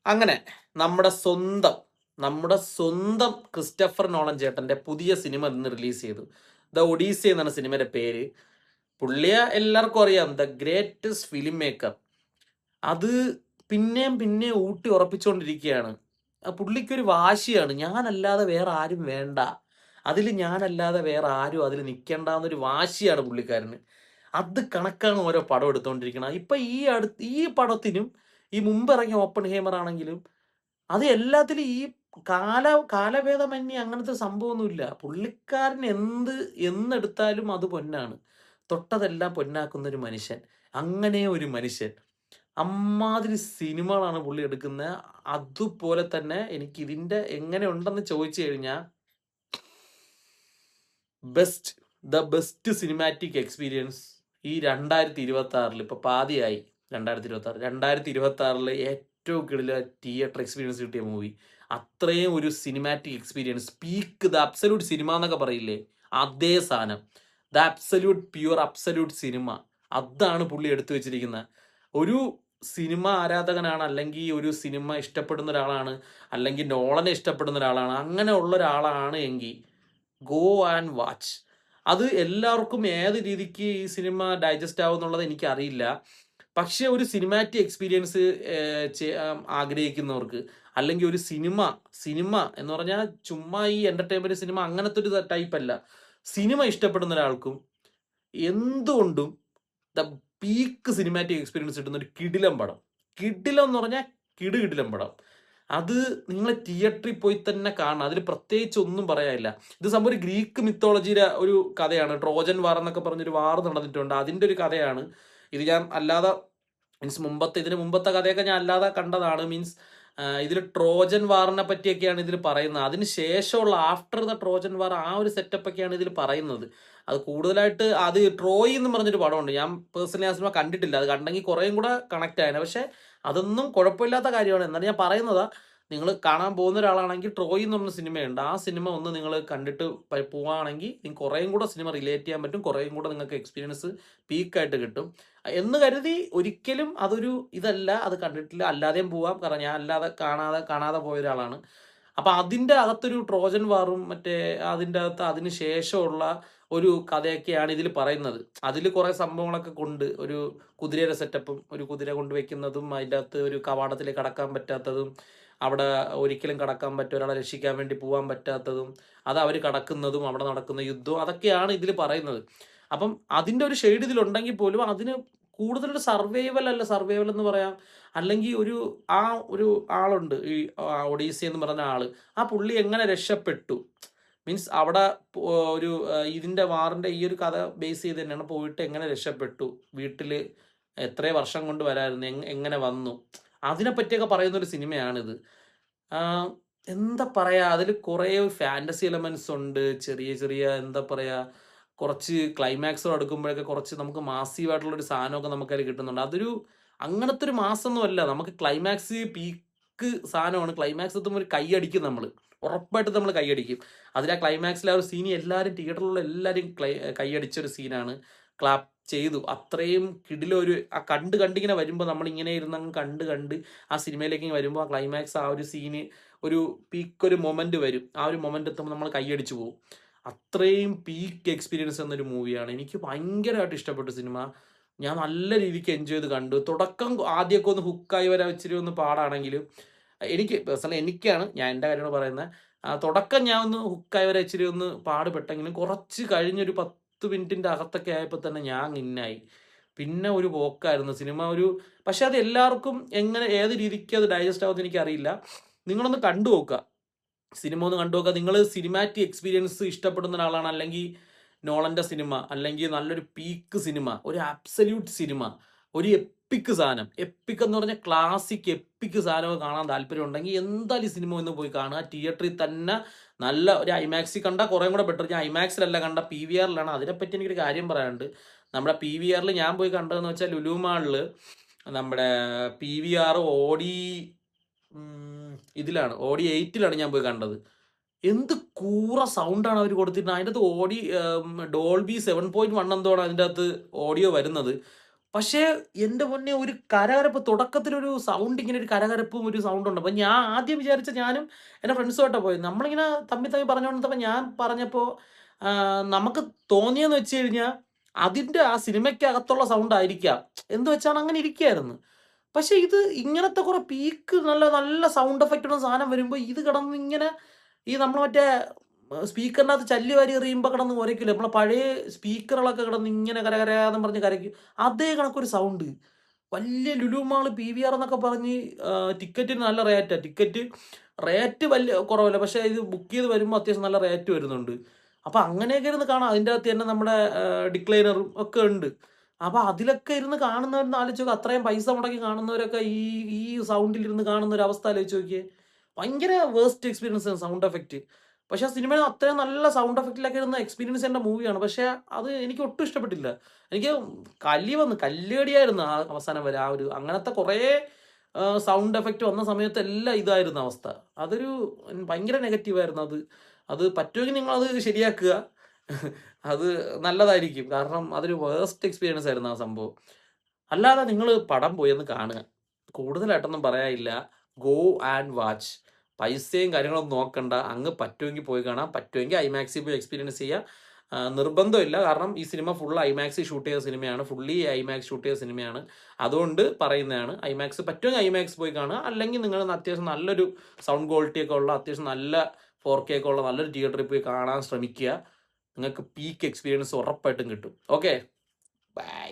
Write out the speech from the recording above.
അങ്ങനെ നമ്മുടെ സ്വന്തം ക്രിസ്റ്റഫർ നോളൻ ചേട്ടന്റെ പുതിയ സിനിമ ഇന്ന് റിലീസ് ചെയ്തു. ദ ഒഡീസി എന്നാണ് സിനിമയുടെ പേര്. പുള്ളിയെ എല്ലാവർക്കും അറിയാം, ദ ഗ്രേറ്റസ്റ്റ് ഫിലിം മേക്കർ. അത് പിന്നെയും ഊട്ടി ഉറപ്പിച്ചുകൊണ്ടിരിക്കുകയാണ്. പുള്ളിക്കൊരു വാശിയാണ്, ഞാനല്ലാതെ വേറെ ആരും വേണ്ട, ഞാനല്ലാതെ വേറെ ആരും അതിൽ നിൽക്കേണ്ടെന്നൊരു വാശിയാണ് പുള്ളിക്കാരന്. അത് കണക്കാണ് ഓരോ പടം എടുത്തുകൊണ്ടിരിക്കുന്നത്. ഇപ്പൊ ഈ പടത്തിനും ഈ മുമ്പ് ഇറങ്ങിയ ഓപ്പൺ ഹേമർ ആണെങ്കിലും അത് എല്ലാത്തിലും ഈ കാലഭേദമന്യേ അങ്ങനത്തെ സംഭവമൊന്നുമില്ല. പുള്ളിക്കാരൻ എന്നെടുത്താലും അത് പൊന്നാണ്. തൊട്ടതെല്ലാം പൊന്നാക്കുന്ന ഒരു മനുഷ്യൻ. അങ്ങനെ ഒരു മനുഷ്യൻ. അമ്മാതിരി സിനിമകളാണ് പുള്ളി എടുക്കുന്നത്. അതുപോലെ തന്നെ എനിക്ക് ഇതിന്റെ എങ്ങനെ ഉണ്ടെന്ന് ചോദിച്ചു കഴിഞ്ഞാൽ ബെസ്റ്റ് സിനിമാറ്റിക് എക്സ്പീരിയൻസ് ഈ 2026 ഇപ്പൊ പാതിയായി. 2026 ഏറ്റവും കിടില തിയേറ്റർ എക്സ്പീരിയൻസ് കിട്ടിയ മൂവി. അത്രയും ഒരു cinematic experience, peak the absolute cinema എന്നൊക്കെ പറയില്ലേ, അതേ സാധനം. The absolute pure absolute cinema. അതാണ് പുള്ളി എടുത്തു വെച്ചിരിക്കുന്നത്. ഒരു സിനിമ ആരാധകനാണ്, അല്ലെങ്കിൽ ഒരു സിനിമ ഇഷ്ടപ്പെടുന്ന ഒരാളാണ്, അല്ലെങ്കിൽ നോളനെ ഇഷ്ടപ്പെടുന്ന ഒരാളാണ്, അങ്ങനെ ഉള്ള ഒരാളാണ് എങ്കിൽ ഗോ ആൻഡ് വാച്ച്. അത് എല്ലാവർക്കും ഏത് രീതിക്ക് ഈ സിനിമ ഡൈജസ്റ്റ് ആവും എന്നുള്ളത് എനിക്കറിയില്ല. പക്ഷെ ഒരു സിനിമാറ്റിക് എക്സ്പീരിയൻസ് ആഗ്രഹിക്കുന്നവർക്ക്, അല്ലെങ്കിൽ ഒരു സിനിമ എന്ന് പറഞ്ഞാൽ ചുമ്മാ ഈ എന്റർടൈൻമെന്റ് സിനിമ അങ്ങനത്തെ ഒരു ടൈപ്പ് അല്ല, സിനിമ ഇഷ്ടപ്പെടുന്ന ഒരാൾക്കും എന്തുകൊണ്ടും ദ പീക്ക് സിനിമാറ്റിക് എക്സ്പീരിയൻസ് കിട്ടുന്ന ഒരു കിടിലം പടം. കിടിലം എന്ന് പറഞ്ഞാൽ കിടിലം പടം. അത് നിങ്ങൾ തിയേറ്ററിൽ പോയി തന്നെ കാണണം. അതിൽ പ്രത്യേകിച്ച് ഒന്നും പറയാനില്ല. ഇത് സംഭവം ഒരു ഗ്രീക്ക് മിത്തോളജിയുടെ ഒരു കഥയാണ്. ട്രോജൻ വാർ എന്നൊക്കെ പറഞ്ഞൊരു വാർ നടന്നിട്ടുണ്ട്, അതിൻ്റെ ഒരു കഥയാണ് ഇത്. ഞാൻ അല്ലാതെ ഇതിന് മുമ്പത്തെ കഥയൊക്കെ ഞാൻ അല്ലാതെ കണ്ടതാണ്. ഇതിൽ ട്രോജൻ വാറിനെ പറ്റിയൊക്കെയാണ് ഇതിൽ പറയുന്നത്. അതിന് ശേഷമുള്ള ആഫ്റ്റർ ദ ട്രോജൻ വാർ ആ ഒരു സെറ്റപ്പ് ഒക്കെയാണ് ഇതിൽ പറയുന്നത്. അത് കൂടുതലായിട്ട് അത് ട്രോയ് എന്ന് പറഞ്ഞൊരു പടമുണ്ട്. ഞാൻ പേഴ്സണലി ആ സിനിമ കണ്ടിട്ടില്ല. അത് കണ്ടെങ്കിൽ കുറേയും കൂടെ കണക്ട് ആയേനെ. പക്ഷെ അതൊന്നും കുഴപ്പമില്ലാത്ത കാര്യമാണ്. എന്നാലും ഞാൻ പറയുന്നത്, നിങ്ങൾ കാണാൻ പോകുന്ന ഒരാളാണെങ്കിൽ ട്രോയ് എന്ന് പറഞ്ഞ സിനിമയുണ്ട്, ആ സിനിമ ഒന്ന് നിങ്ങൾ കണ്ടിട്ട് പോവുകയാണെങ്കിൽ നിങ്ങൾക്ക് കുറേയും കൂടെ സിനിമ റിലേറ്റ് ചെയ്യാൻ പറ്റും, കുറേയും കൂടെ നിങ്ങൾക്ക് എക്സ്പീരിയൻസ് പീക്കായിട്ട് കിട്ടും എന്ന് കരുതി ഒരിക്കലും അതൊരു ഇതല്ല. അത് കണ്ടിട്ടില്ല, അല്ലാതെയും പോവാം. കാരണം ഞാൻ അല്ലാതെ കാണാതെ പോയ ഒരാളാണ്. അപ്പൊ അതിൻ്റെ അകത്തൊരു ട്രോജൻ വാറും മറ്റേ അതിൻ്റെ അകത്ത് അതിന് ശേഷമുള്ള ഒരു കഥയൊക്കെയാണ് ഇതിൽ പറയുന്നത്. അതിൽ കുറേ സംഭവങ്ങളൊക്കെ കൊണ്ട്, ഒരു കുതിരയുടെ സെറ്റപ്പും, ഒരു കുതിര കൊണ്ടുവയ്ക്കുന്നതും, അതിൻ്റെ അകത്ത് ഒരു കവാടത്തിലേക്ക് കടക്കാൻ പറ്റാത്തതും, അവിടെ ഒരിക്കലും കടക്കാൻ പറ്റും ഒരാളെ രക്ഷിക്കാൻ വേണ്ടി പോകാൻ പറ്റാത്തതും, അത് അവർ കടക്കുന്നതും, അവിടെ നടക്കുന്ന യുദ്ധവും, അതൊക്കെയാണ് ഇതിൽ പറയുന്നത്. അപ്പം അതിൻ്റെ ഒരു ഷെയ്ഡ് ഇതിലുണ്ടെങ്കിൽ പോലും അതിന് കൂടുതലൊരു സർവൈവൽ എന്ന് പറയാം. അല്ലെങ്കിൽ ഒരു ആളുണ്ട്, ഈ ഒഡീസി എന്ന് പറഞ്ഞ ആള്. ആ പുള്ളി എങ്ങനെ രക്ഷപ്പെട്ടു, അവിടെ ഒരു ഇതിന്റെ വാറിന്റെ ഈ ഒരു കഥ ബേസ് ചെയ്ത് തന്നെയാണ്. പോയിട്ട് എങ്ങനെ രക്ഷപ്പെട്ടു, വീട്ടിൽ എത്ര വർഷം കൊണ്ട് വരായിരുന്നു, എങ്ങനെ വന്നു, അതിനെ പറ്റിയൊക്കെ പറയുന്ന ഒരു സിനിമയാണിത്. എന്താ പറയാ, അതിൽ കുറേ ഫാന്റസി എലമെന്റ്സ് ഉണ്ട്. ചെറിയ ചെറിയ എന്താ പറയാ, കുറച്ച് ക്ലൈമാക്സ് എടുക്കുമ്പോഴൊക്കെ കുറച്ച് നമുക്ക് മാസീവായിട്ടുള്ള ഒരു സാധനമൊക്കെ നമുക്കതിൽ കിട്ടുന്നുണ്ട്. അങ്ങനത്തെ ഒരു മാസമൊന്നും അല്ല. നമുക്ക് ക്ലൈമാക്സ് പീക്ക് സാധനമാണ്. ക്ലൈമാക്സ് എത്തുമ്പോൾ ഒരു കൈയടിക്കും, ഉറപ്പായിട്ട് നമ്മൾ കൈയടിക്കും. ആ ക്ലൈമാക്സിൽ ആ ഒരു സീനി എല്ലാവരും തിയേറ്ററിലുള്ള എല്ലാവരും കൈയടിച്ചൊരു സീനാണ്. ക്ലാപ്പ് ചെയ്തു. അത്രയും കിടിലൊരു കണ്ടിങ്ങനെ വരുമ്പോൾ നമ്മളിങ്ങനെ ഇരുന്നങ്ങ് കണ്ട് ആ സിനിമയിലേക്ക് വരുമ്പോൾ ആ ക്ലൈമാക്സ്, ആ ഒരു സീന്, ഒരു പീക്ക് ഒരു മൊമെന്റ് വരും. ആ ഒരു മൊമെന്റ് എത്തുമ്പോൾ നമ്മൾ കൈയടിച്ചു പോകും. അത്രയും പീക്ക് എക്സ്പീരിയൻസ് എന്നൊരു മൂവിയാണ്. എനിക്ക് ഭയങ്കരമായിട്ട് ഇഷ്ടപ്പെട്ട സിനിമ. ഞാൻ നല്ല രീതിക്ക് എൻജോയ് ചെയ്ത് കണ്ടു. തുടക്കം ആദ്യമൊക്കെ ഒന്ന് ഹുക്കായി വരാൻ ഇച്ചിരി ഒന്ന് പാടാണെങ്കിലും, ഞാൻ എൻ്റെ കാര്യമാണ് പറയുന്നത്. തുടക്കം ഞാൻ ഒന്ന് ഹുക്കായി വരാൻ ഇച്ചിരി ഒന്ന് പാടുപെട്ടെങ്കിലും കുറച്ച് കഴിഞ്ഞൊരു 10 മിനിറ്റിൻ്റെ അകത്തൊക്കെ ആയപ്പോൾ തന്നെ ഞാൻ ഇന്നായി. പിന്നെ ഒരു പോക്കായിരുന്നു സിനിമ. പക്ഷെ അത് എല്ലാവർക്കും ഏത് രീതിക്ക് അത് ഡൈജസ്റ്റ് ആവുമെന്ന് എനിക്കറിയില്ല. നിങ്ങളൊന്ന് കണ്ടു നോക്കുക, സിനിമ ഒന്ന് കണ്ടു നോക്കുക. നിങ്ങൾ സിനിമാറ്റിക് എക്സ്പീരിയൻസ് ഇഷ്ടപ്പെടുന്ന ഒരാളാണ്, അല്ലെങ്കിൽ നോളന്റെ സിനിമ, അല്ലെങ്കിൽ നല്ലൊരു പീക്ക് സിനിമ, ഒരു അബ്സല്യൂട്ട് സിനിമ, ഒരു എപ്പിക്ക് സാധനം, എപ്പിക്ക് എന്ന് പറഞ്ഞാൽ ക്ലാസിക് എപ്പിക്ക് സാധനം കാണാൻ താല്പര്യം ഉണ്ടെങ്കിൽ എന്തായാലും ഈ സിനിമ ഒന്ന് പോയി കാണുക. തിയേറ്ററിൽ തന്നെ നല്ല ഒരു ഐമാക്സിൽ കണ്ടാൽ കുറേ കൂടെ ബെറ്റർ. ഞാൻ ഐമാക്സിലല്ല കണ്ട, PVRലാണ്. അതിനെപ്പറ്റി എനിക്കൊരു കാര്യം പറയാനുണ്ട്. നമ്മുടെ PVRൽ ഞാൻ പോയി കണ്ടതെന്ന് വെച്ചാൽ ലുലു മാളിൽ നമ്മുടെ PVR ഇതിലാണ്, ഓഡി 8ലാണ് ഞാൻ പോയി കണ്ടത്. എന്ത് കൂറ സൗണ്ടാണ് അവർ കൊടുത്തിരുന്നത്. അതിൻ്റെ അകത്ത് ഡോൾബി 7.1 എന്തോടാണ് അതിൻ്റെ അകത്ത് ഓഡിയോ വരുന്നത്. പക്ഷേ എൻ്റെ പൊന്നെ ഒരു കരകരപ്പ് തുടക്കത്തിലൊരു സൗണ്ട് ഇങ്ങനെ ഒരു കരകരപ്പും ഒരു സൗണ്ടുണ്ട്. അപ്പോൾ ഞാൻ ആദ്യം വിചാരിച്ച ഞാനും എൻ്റെ ഫ്രണ്ട്സുമായിട്ടാ പോയത്. നമ്മളിങ്ങനെ തമ്മി തമ്മി പറഞ്ഞുകൊണ്ടിരുന്നപ്പോൾ ഞാൻ പറഞ്ഞപ്പോൾ നമുക്ക് തോന്നിയെന്ന് വെച്ച് കഴിഞ്ഞാൽ അതിൻ്റെ ആ സിനിമയ്ക്കകത്തുള്ള സൗണ്ട് ആയിരിക്കാം. എന്ന് വെച്ചാണ് അങ്ങനെ ഇരിക്കുകയായിരുന്നു. പക്ഷേ ഇത് ഇങ്ങനത്തെ കുറെ പീക്ക് നല്ല നല്ല സൗണ്ട് എഫക്റ്റ് ഉള്ള സാധനം വരുമ്പോൾ ഇത് കിടന്ന് ഇങ്ങനെ ഈ നമ്മൾ മറ്റേ സ്പീക്കറിനകത്ത് ചല്ലി വാരി എറിയുമ്പോൾ കിടന്ന് കുരയ്ക്കില്ലേ നമ്മളെ പഴയ സ്പീക്കറുകളൊക്കെ കിടന്ന് ഇങ്ങനെ കരകരയാന്ന് പറഞ്ഞ് കരയ്ക്കും. അതേ കണക്കൊരു സൗണ്ട്. വലിയ ലുലു മാള് PVR എന്നൊക്കെ പറഞ്ഞ് ടിക്കറ്റിന് നല്ല റേറ്റാ. ടിക്കറ്റ് റേറ്റ് വലിയ കുറവല്ല. പക്ഷേ ഇത് ബുക്ക് ചെയ്ത് വരുമ്പോൾ അത്യാവശ്യം നല്ല റേറ്റ് വരുന്നുണ്ട്. അപ്പോൾ അങ്ങനെയൊക്കെ ഇരുന്ന് കാണാം. അതിൻ്റെ അകത്ത് തന്നെ നമ്മുടെ ഡിക്ലൈനറും ഒക്കെ ഉണ്ട്. അപ്പോൾ അതിലൊക്കെ ഇരുന്ന് കാണുന്നവരൊന്ന് ആലോചിച്ച് നോക്ക്. അത്രയും പൈസ മുടക്കി കാണുന്നവരൊക്കെ ഈ ഈ സൗണ്ടിലിരുന്ന് കാണുന്ന ഒരു അവസ്ഥ ആലോചിച്ച് നോക്കിയേ. ഭയങ്കര വേർസ്റ്റ് എക്സ്പീരിയൻസ് ആണ് സൗണ്ട് എഫക്റ്റ്. പക്ഷേ ആ സിനിമയിൽ അത്രയും നല്ല സൗണ്ട് എഫക്റ്റിലൊക്കെ ഇരുന്ന് എക്സ്പീരിയൻസ് ചെയ്യേണ്ട മൂവിയാണ്. പക്ഷേ അത് എനിക്ക് ഒട്ടും ഇഷ്ടപ്പെട്ടില്ല. എനിക്ക് കല്ലുകടിയായിരുന്നു ആ അവസാനം വരെ. ആ ഒരു അങ്ങനത്തെ കുറേ സൗണ്ട് എഫക്റ്റ് വന്ന സമയത്ത് എല്ലാം ഇതായിരുന്നു അവസ്ഥ. അതൊരു ഭയങ്കര നെഗറ്റീവായിരുന്നു അത്. അത് പറ്റുമെങ്കിൽ നിങ്ങളത് ശരിയാക്കുക. അത് നല്ലതായിരിക്കും. കാരണം അതൊരു വേർസ്റ്റ് എക്സ്പീരിയൻസ് ആയിരുന്നു ആ സംഭവം. അല്ലാതെ നിങ്ങൾ പടം പോയൊന്ന് കാണുക. കൂടുതലായിട്ടൊന്നും പറയാനില്ല. Go and watch. പൈസയും കാര്യങ്ങളൊന്നും നോക്കണ്ട. അങ്ങ് പറ്റുമെങ്കിൽ പോയി കാണാം. പറ്റുമെങ്കിൽ ഐമാക്സിൽ പോയി എക്സ്പീരിയൻസ് ചെയ്യുക. നിർബന്ധമില്ല. കാരണം ഈ സിനിമ ഫുൾ ഐമാക്സിൽ ഷൂട്ട് ചെയ്ത സിനിമയാണ്. ഫുള്ളി ഐമാക്സ് ഷൂട്ട് ചെയ്ത സിനിമയാണ്. അതുകൊണ്ട് പറയുന്നതാണ്. ഐമാക്സ് പറ്റുമെങ്കിൽ ഐമാക്സ് പോയി കാണുക. അല്ലെങ്കിൽ നിങ്ങൾ അത്യാവശ്യം നല്ലൊരു സൗണ്ട് ക്വാളിറ്റി ഒക്കെ ഉള്ള അത്യാവശ്യം നല്ല 4K ഒക്കെ ഉള്ള നല്ലൊരു തിയേറ്ററിൽ പോയി കാണാൻ ശ്രമിക്കുക. നിങ്ങൾക്ക് പീക്ക് എക്സ്പീരിയൻസ് ഉറപ്പായിട്ടും കിട്ടും. Okay, by.